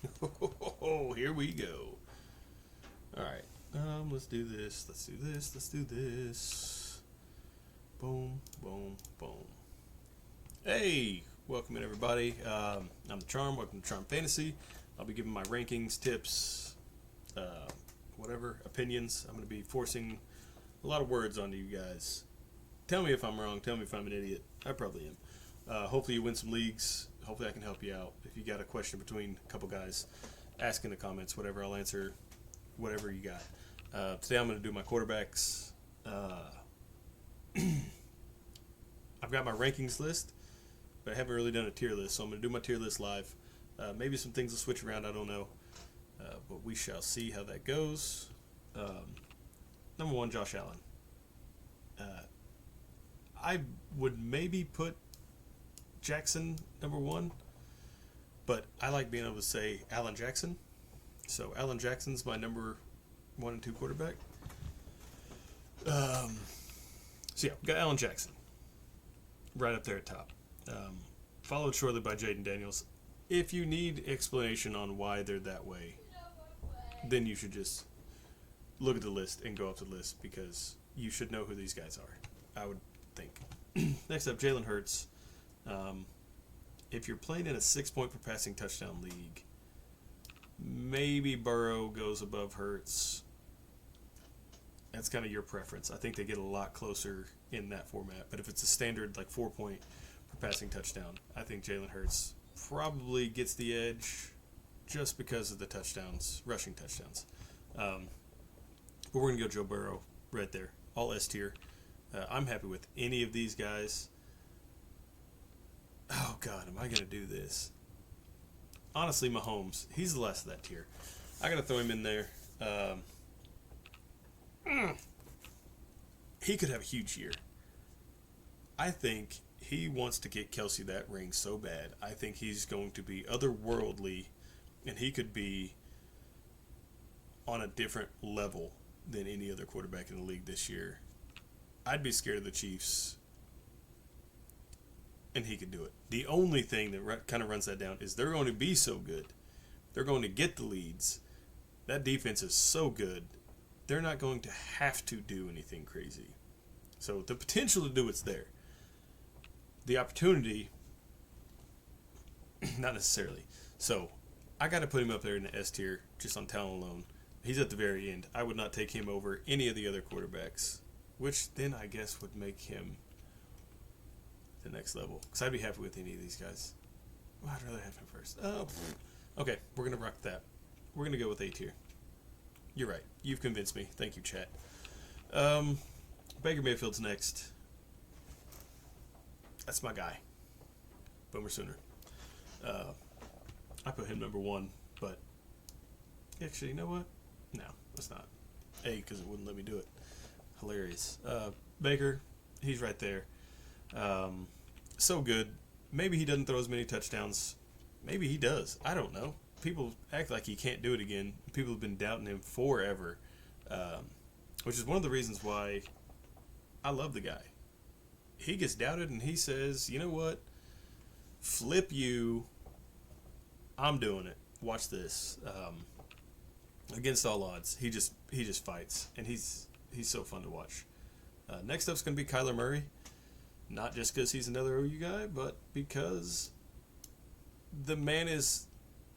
Oh, here we go. All right. Let's do this. Let's do this. Let's do this. Boom, boom, boom. Hey, welcome in everybody. I'm the Charm. Welcome to Charm Fantasy. I'll be giving my rankings, tips, whatever opinions. I'm going to be forcing a lot of words onto you guys. Tell me if I'm wrong. Tell me if I'm an idiot. I probably am. Hopefully you win some leagues. Hopefully I can help you out. If you got a question between a couple guys, ask in the comments. Whatever, I'll answer whatever you got. Today I'm going to do my quarterbacks. I've got my rankings list, but I haven't really done a tier list, so I'm going to do my tier list live. Maybe some things will switch around, I don't know. But we shall see how that goes. Number one, Josh Allen. I would maybe put Jackson number one, but I like being able to say Allen Jackson. So Allen Jackson's my number 1 and 2 quarterback. So yeah, we got Allen Jackson right up there at top. Followed shortly by Jaden Daniels. If you need explanation on why they're that way, then you should just look at the list and go up the list because you should know who these guys are, I would think. Next up, Jalen Hurts. If you're playing in a 6-point per passing touchdown league, maybe Burrow goes above Hurts. That's kind of your preference. I think they get a lot closer in that format. But if it's a standard like 4-point per passing touchdown, I think Jalen Hurts probably gets the edge just because of the touchdowns, rushing touchdowns. But we're going to go Joe Burrow right there, all S tier. I'm happy with any of these guys. Oh, God, am I going to do this? Honestly, Mahomes, he's the last of that tier. I got to throw him in there. He could have a huge year. I think he wants to get Kelsey that ring so bad. I think he's going to be otherworldly, and he could be on a different level than any other quarterback in the league this year. I'd be scared of the Chiefs, and he could do it. The only thing that kind of runs that down is they're going to be so good. They're going to get the leads. That defense is so good. They're not going to have to do anything crazy. So the potential to do it's there. The opportunity, not necessarily. So I got to put him up there in the S tier just on talent alone. He's at the very end. I would not take him over any of the other quarterbacks, which then I guess would make him the next level. Because I'd be happy with any of these guys. Well, I'd rather have him first. Okay, we're going to rock that. We're going to go with A tier. You're right. You've convinced me. Thank you, chat. Baker Mayfield's next. That's my guy. Boomer Sooner. I put him number 1, but actually, you know what? No, that's not. A, because it wouldn't let me do it. Hilarious. Baker, he's right there. So good. Maybe he doesn't throw as many touchdowns. Maybe he does. I don't know. People act like he can't do it again. People have been doubting him forever, which is one of the reasons why I love the guy. He gets doubted and he says, you know what? Flip you. I'm doing it. Watch this. Against all odds, he just fights, and he's so fun to watch. Next up's going to be Kyler Murray. Not just because he's another OU guy, but because the man is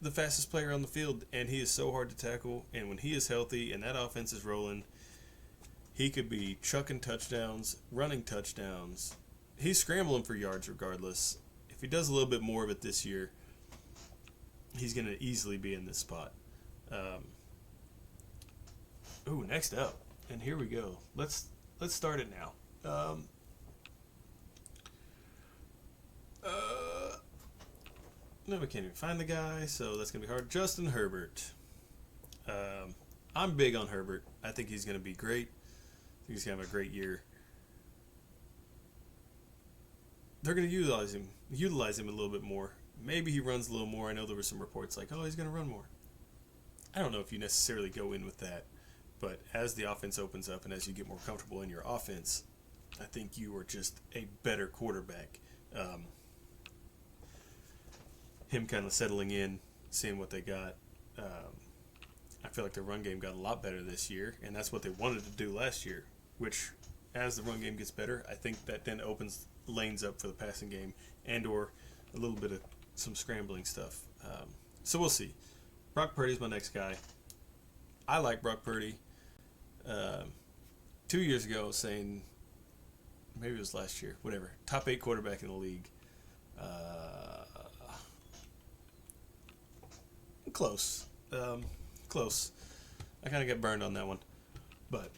the fastest player on the field, and he is so hard to tackle. And when he is healthy and that offense is rolling, he could be chucking touchdowns, running touchdowns. He's scrambling for yards regardless. If he does a little bit more of it this year, he's going to easily be in this spot. Next up, and here we go. Let's start it now. No, we can't even find the guy, so that's going to be hard. Justin Herbert. I'm big on Herbert. I think he's going to be great. I think he's going to have a great year. They're going to utilize him a little bit more. Maybe he runs a little more. I know there were some reports like, oh, he's going to run more. I don't know if you necessarily go in with that, but as the offense opens up and as you get more comfortable in your offense, I think you are just a better quarterback. Him kind of settling in seeing what they got. I feel like the run game got a lot better this year, and that's what they wanted to do last year. Which, as the run game gets better, I think that then opens lanes up for the passing game and/or a little bit of some scrambling stuff. So we'll see. Brock Purdy's my next guy. I like Brock Purdy. 2 years ago, I was saying, maybe it was last year, whatever, top 8 quarterback in the league. Close. Close. I kind of got burned on that one, but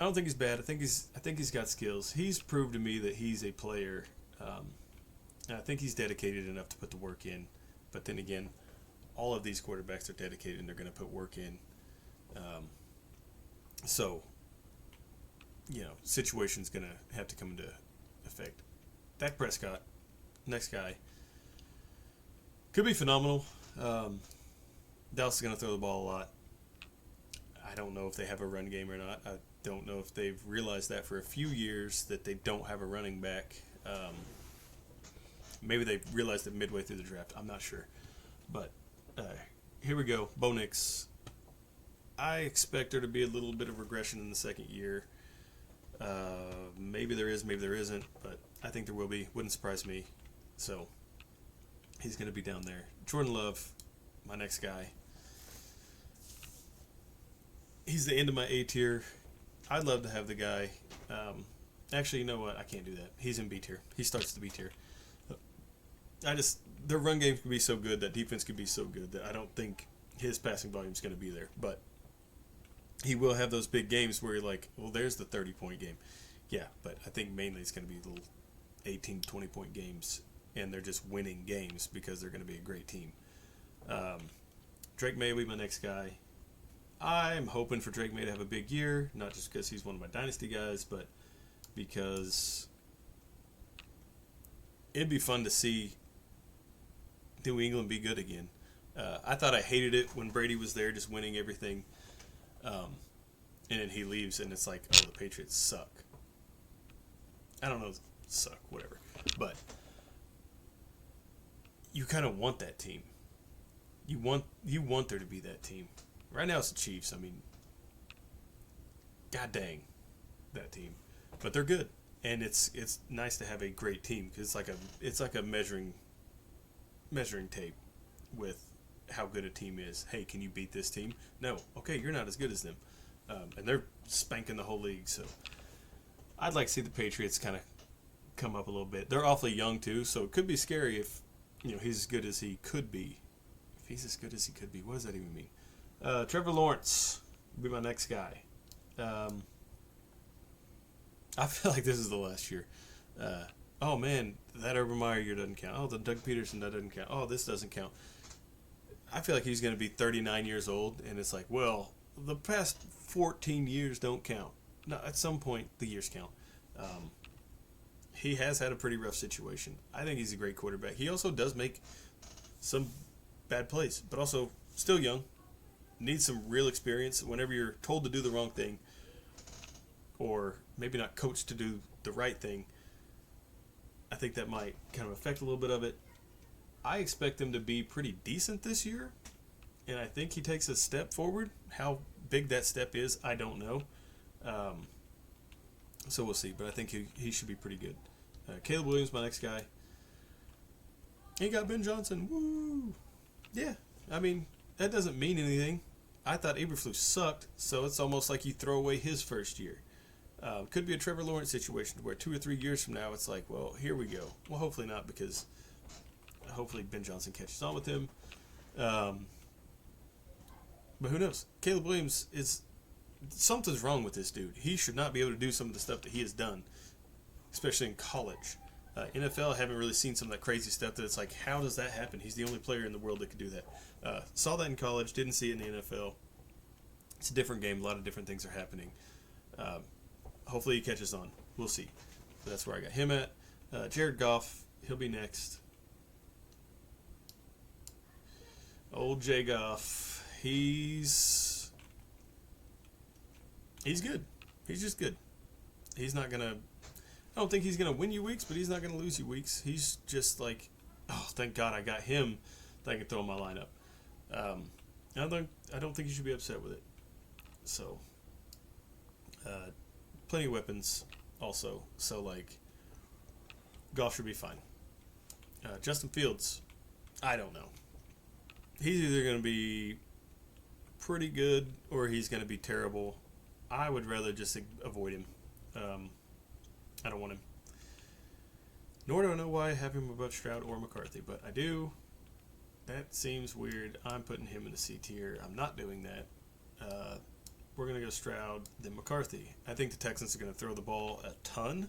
I don't think he's bad. I think he's got skills. He's proved to me that he's a player, and I think he's dedicated enough to put the work in. But then again, all of these quarterbacks are dedicated and they're going to put work in. So, situation's going to have to come into effect. Dak Prescott, next guy, could be phenomenal. Dallas is going to throw the ball a lot. I don't know if they have a run game or not. I don't know if they've realized that for a few years that they don't have a running back. Maybe they realized it midway through the draft. I'm not sure. But here we go. Bo Nix. I expect there to be a little bit of regression in the second year. Maybe there is, maybe there isn't. But I think there will be. Wouldn't surprise me. So he's going to be down there. Jordan Love, my next guy. He's the end of my A tier. I'd love to have the guy. Actually, you know what? I can't do that. He's in B tier. He starts the B tier. Their run game could be so good, that defense could be so good that I don't think his passing volume is going to be there. But he will have those big games where you're like, well, there's the 30-point game. Yeah, but I think mainly it's going to be little 18 to 20-point games, and they're just winning games because they're going to be a great team. Drake May will be my next guy. I'm hoping for Drake May to have a big year, not just because he's one of my dynasty guys, but because it'd be fun to see New England be good again. I thought I hated it when Brady was there just winning everything, and then he leaves and it's like, oh, the Patriots suck. I don't know, suck, whatever. But you kind of want that team. You want there to be that team. Right now it's the Chiefs. I mean, god dang, that team. But they're good, and it's nice to have a great team because it's like a measuring tape with how good a team is. Hey, can you beat this team? No. Okay, you're not as good as them, and they're spanking the whole league. So I'd like to see the Patriots kind of come up a little bit. They're awfully young too, so it could be scary if he's as good as he could be. If he's as good as he could be, what does that even mean? Trevor Lawrence will be my next guy. I feel like this is the last year. Oh man, that Urban Meyer year doesn't count. Oh, the Doug Peterson, that doesn't count. Oh, this doesn't count. I feel like he's going to be 39 years old, and it's like, well, the past 14 years don't count. No, at some point, the years count. He has had a pretty rough situation. I think he's a great quarterback. He also does make some bad plays, but also still young. Needs some real experience. Whenever you're told to do the wrong thing, or maybe not coached to do the right thing, I think that might kind of affect a little bit of it. I expect him to be pretty decent this year, and I think he takes a step forward. How big that step is, I don't know. So we'll see, but I think he should be pretty good. Caleb Williams, my next guy. He got Ben Johnson. Woo! Yeah, I mean, that doesn't mean anything. I thought Eberflus sucked, so it's almost like you throw away his first year. Could be a Trevor Lawrence situation where 2 or 3 years from now it's like, well, here we go. Well, hopefully not, because hopefully Ben Johnson catches on with him. But who knows? Caleb Williams something's wrong with this dude. He should not be able to do some of the stuff that he has done, especially in college. NFL, I haven't really seen some of that crazy stuff that it's like, how does that happen? He's the only player in the world that could do that. Saw that in college, didn't see it in the NFL. It's a different game. A lot of different things are happening. Hopefully he catches on. We'll see. But that's where I got him at. Jared Goff, he'll be next. Old J Goff, he's good. He's just good. He's not going to... I don't think he's going to win you weeks, but he's not going to lose you weeks. He's just like, oh, thank God I got him that I can throw in my lineup. I don't think you should be upset with it. So, plenty of weapons also. So, like, Goff should be fine. Justin Fields, I don't know. He's either going to be pretty good or he's going to be terrible. I would rather just avoid him. I don't want him. Nor do I know why I have him above Stroud or McCarthy, but I do. That seems weird. I'm putting him in the C tier. I'm not doing that. We're going to go Stroud, then McCarthy. I think the Texans are going to throw the ball a ton.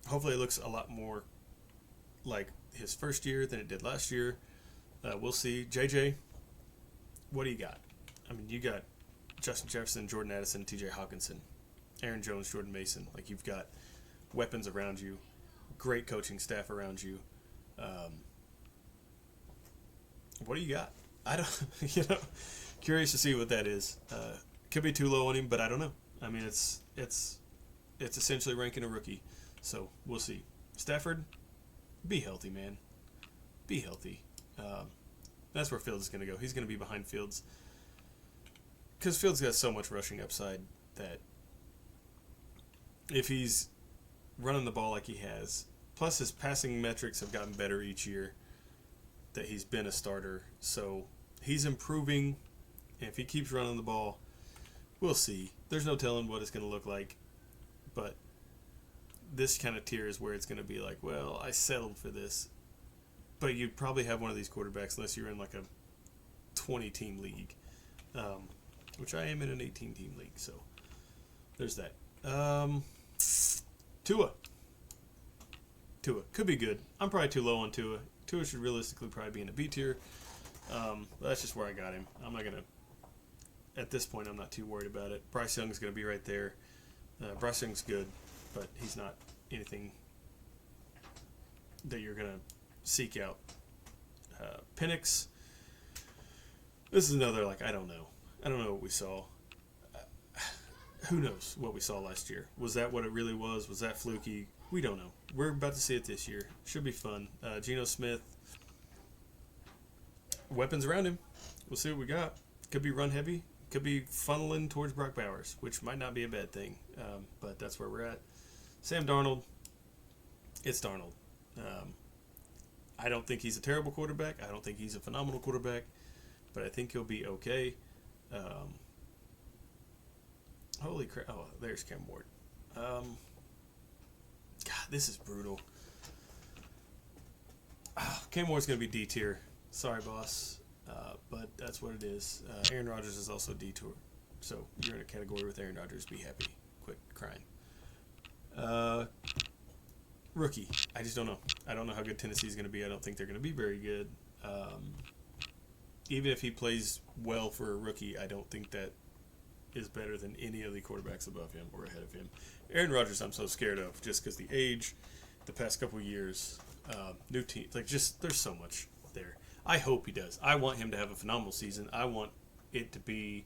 Hopefully it looks a lot more like his first year than it did last year. We'll see. JJ, what do you got? I mean, you got Justin Jefferson, Jordan Addison, TJ Hawkinson, Aaron Jones, Jordan Mason. Like, you've got weapons around you, great coaching staff around you. What do you got? I don't, curious to see what that is. Could be too low on him, but I don't know. I mean, it's essentially ranking a rookie, so we'll see. Stafford, be healthy, man. Be healthy. That's where Fields is going to go. He's going to be behind Fields because Fields got so much rushing upside that if he's running the ball like he has, plus his passing metrics have gotten better each year that he's been a starter, so he's improving. And if he keeps running the ball, we'll see. There's no telling what it's going to look like, but this kind of tier is where it's going to be like, well, I settled for this. But you'd probably have one of these quarterbacks unless you're in like a 20-team league, which I am in an 18-team league, so there's that. Tua could be good. I'm probably too low on Tua. Tua should realistically probably be in a B tier. But that's just where I got him. I'm not gonna. At this point, I'm not too worried about it. Bryce Young's gonna be right there. Bryce Young's good, but he's not anything that you're gonna seek out. Penix. This is another I don't know. I don't know what we saw. Who knows what we saw last year? Was that what it really was? Was that fluky? We don't know. We're about to see it this year. Should be fun. Geno Smith. Weapons around him. We'll see what we got. Could be run heavy. Could be funneling towards Brock Bowers, which might not be a bad thing. But that's where we're at. Sam Darnold. It's Darnold. I don't think he's a terrible quarterback. I don't think he's a phenomenal quarterback. But I think he'll be okay. Holy crap. Oh, there's Cam Ward. God, this is brutal. Cam Ward's going to be D tier. Sorry, boss. But that's what it is. Aaron Rodgers is also D tier. So you're in a category with Aaron Rodgers. Be happy. Quit crying. Rookie. I just don't know. I don't know how good Tennessee's going to be. I don't think they're going to be very good. Even if he plays well for a rookie, I don't think that is better than any of the quarterbacks above him or ahead of him. Aaron Rodgers, I'm so scared of just because the age, the past couple years, new team, there's so much there. I hope he does. I want him to have a phenomenal season. I want it to be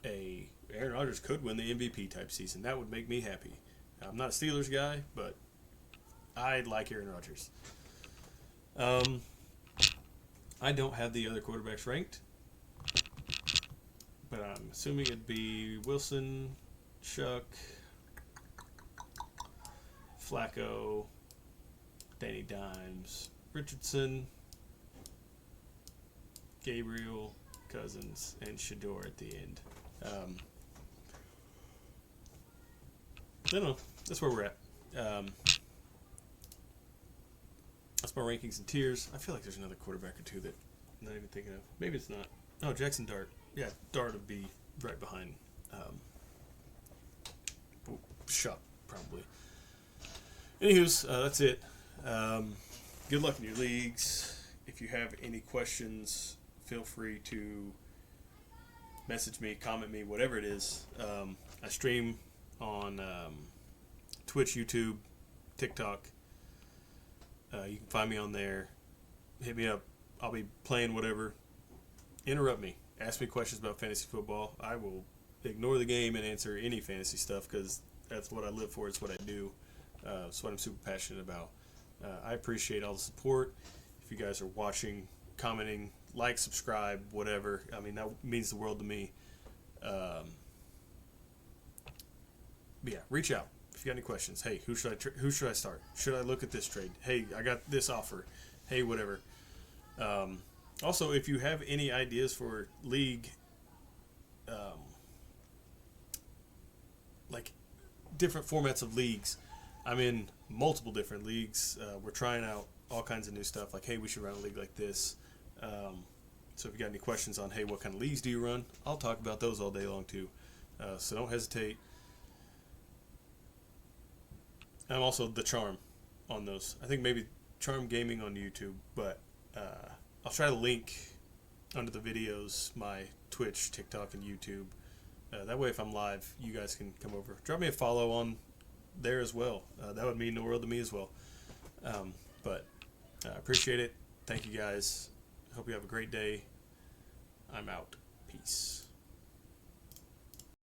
Aaron Rodgers could win the MVP type season. That would make me happy. I'm not a Steelers guy, but I like Aaron Rodgers. I don't have the other quarterbacks ranked, but I'm assuming it'd be Wilson, Chuck, Flacco, Danny Dimes, Richardson, Gabriel, Cousins, and Shador at the end. I don't know. That's where we're at. That's my rankings and tiers. I feel like there's another quarterback or two that I'm not even thinking of. Maybe it's not. Oh, Jackson Dart. Yeah, Dart would be right behind Shuck, probably. Anywho's, that's it. Good luck in your leagues. If you have any questions, feel free to message me, comment me, whatever it is. I stream on Twitch, YouTube, TikTok. You can find me on there. Hit me up. I'll be playing whatever. Interrupt me. Ask me questions about fantasy football. I will ignore the game and answer any fantasy stuff because that's what I live for. It's what I do. It's what I'm super passionate about. I appreciate all the support. if you guys are watching, commenting, like, subscribe, whatever. I mean, that means the world to me. But yeah, reach out if you got any questions. Hey, who should I start? Should I look at this trade? Hey, I got this offer. Hey, whatever. Also, if you have any ideas for league, like different formats of leagues, I'm in multiple different leagues. We're trying out all kinds of new stuff. Like, hey, we should run a league like this. So if you got any questions on, hey, what kind of leagues do you run? I'll talk about those all day long too. So don't hesitate. I'm also the Charm on those. I think maybe Charm Gaming on YouTube, but I'll try to link under the videos my Twitch, TikTok, and YouTube. That way, if I'm live, you guys can come over. Drop me a follow on there as well. That would mean the world to me as well. But I appreciate it. Thank you guys. Hope you have a great day. I'm out. Peace.